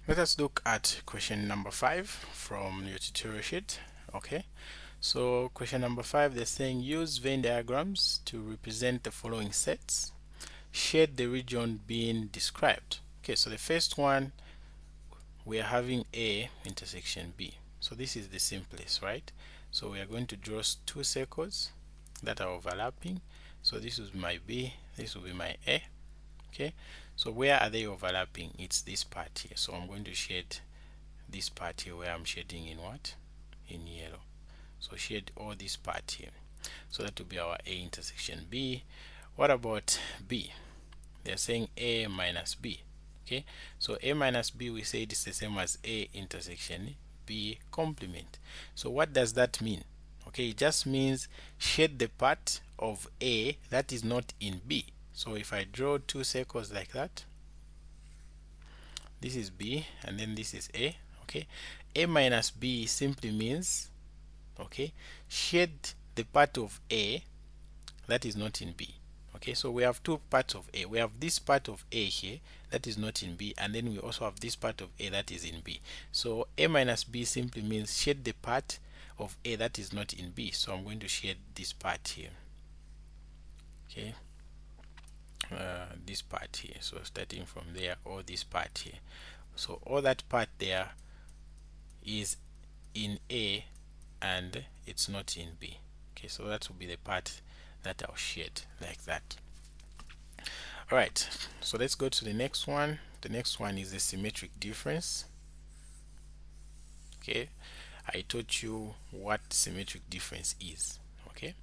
Let us look at question number 5 from your tutorial sheet. Okay, so question number 5, they're saying use Venn diagrams to represent the following sets. Shade the region being described. Okay, so the first one, we are having A intersection B. So this is the simplest, right? So we are going to draw two circles that are overlapping. So this is my B, this will be my A. Okay, so where are they overlapping? It's this part here. So I'm going to shade this part here where I'm shading in what? In yellow. So shade all this part here. So that will be our A intersection B. What about B? They're saying A minus B. Okay, so A minus B, we say it's the same as A intersection B complement. So what does that mean? Okay, it just means shade the part of A that is not in B. So if I draw two circles like that, this is B and then this is A. Okay, A minus B simply means, okay, shade the part of A that is not in B. Okay, so we have two parts of A. We have this part of A here that is not in B, and then we also have this part of A that is in B. So A minus B simply means shade the part of A that is not in B. So I'm going to shade this part here. Okay, this part here. So starting from there, all this part here. So all that part there is in A and it's not in B. Okay, so that will be the part that I'll shade like that. Alright, so let's go to the next one. The next one is the symmetric difference. Okay, I taught you what symmetric difference is. Okay,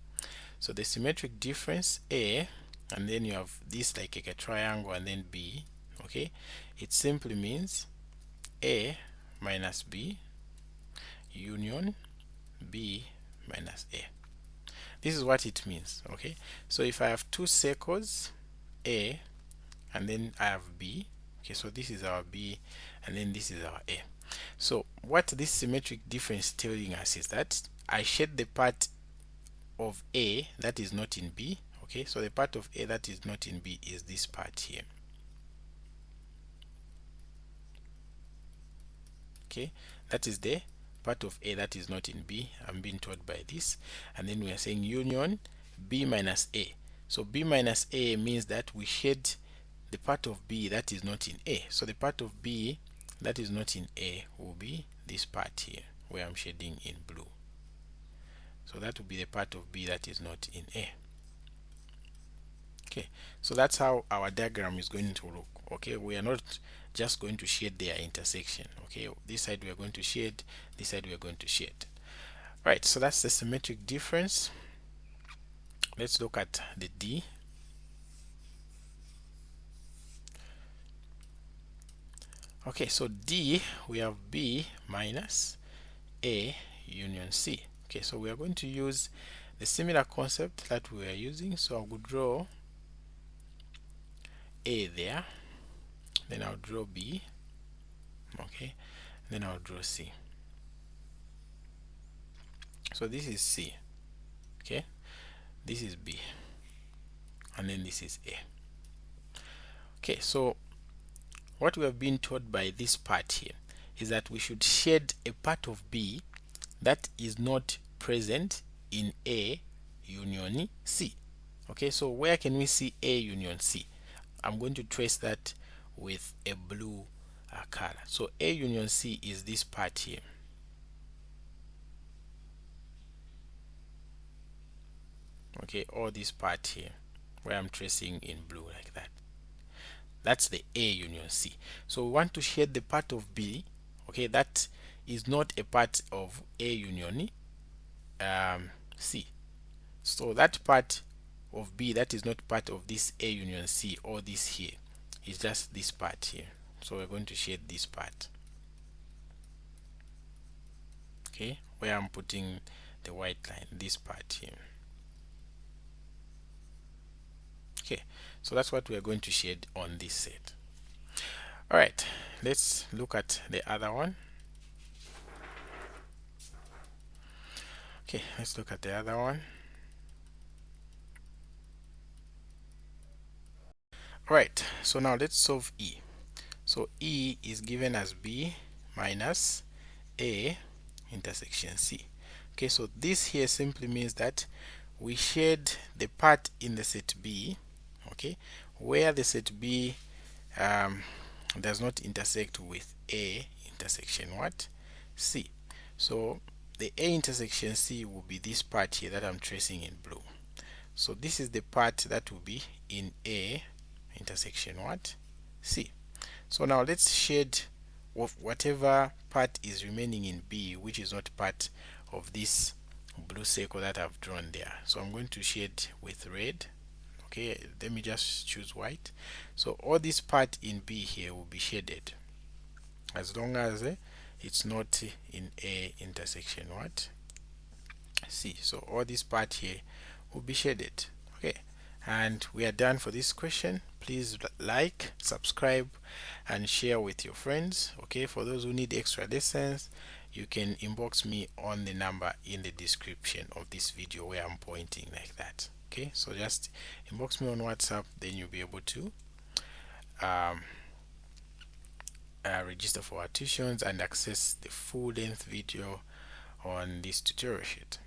so the symmetric difference A, and then you have this like a triangle and then B. Okay, it simply means A minus B union B minus A. This is what it means. Okay, so if I have two circles, A and then I have B. Okay, so this is our B and then this is our A. So what this symmetric difference telling us is that I shade the part of A that is not in B. Okay, so the part of A that is not in B is this part here. Okay, that is the part of A that is not in B. I'm being told by this, and then we are saying union B minus A. So B minus A means that we shade the part of B that is not in A. So the part of B that is not in A will be this part here where I'm shading in blue. So that will be the part of B that is not in A. Okay, so that's how our diagram is going to look. Okay, we are not just going to shade their intersection. Okay, this side we are going to shade, this side we are going to shade. Right, so that's the symmetric difference. Let's look at the D. Okay, so D, we have B minus A union C. Okay, so we are going to use the similar concept that we are using. So I will draw A there, then I'll draw B, okay, then I'll draw C. So this is C, okay, this is B, and then this is A. Okay, so what we have been taught by this part here is that we should shade a part of B that is not present in A union C. Okay, so where can we see A union C? I'm going to trace that with a blue color. So A union C is this part here. Okay, or this part here where I'm tracing in blue like that. That's the A union C. So we want to shade the part of B, okay, that is not a part of A union C. So that part of B that is not part of this A union C or this here is just this part here. So we're going to shade this part. Okay, where I'm putting the white line, this part here. Okay, so that's what we are going to shade on this set. All right, let's look at the other one. Okay, let's look at the other one. All right, so now let's solve E. So E is given as B minus A intersection C. Okay, so this here simply means that we shared the part in the set B, okay, where the set B does not intersect with A intersection what? C. So the A intersection C will be this part here that I'm tracing in blue. So this is the part that will be in A intersection what? C. So now let's shade whatever part is remaining in B, which is not part of this blue circle that I've drawn there. So I'm going to shade with red. Okay, let me just choose white. So all this part in B here will be shaded as long as it's not in A intersection what? C. So all this part here will be shaded. Okay, and we are done for this question. Please like, subscribe, and share with your friends. Okay, for those who need extra lessons, you can inbox me on the number in the description of this video where I'm pointing like that. Okay, so just inbox me on WhatsApp, then you'll be able to register for our tuitions and access the full length video on this tutorial sheet.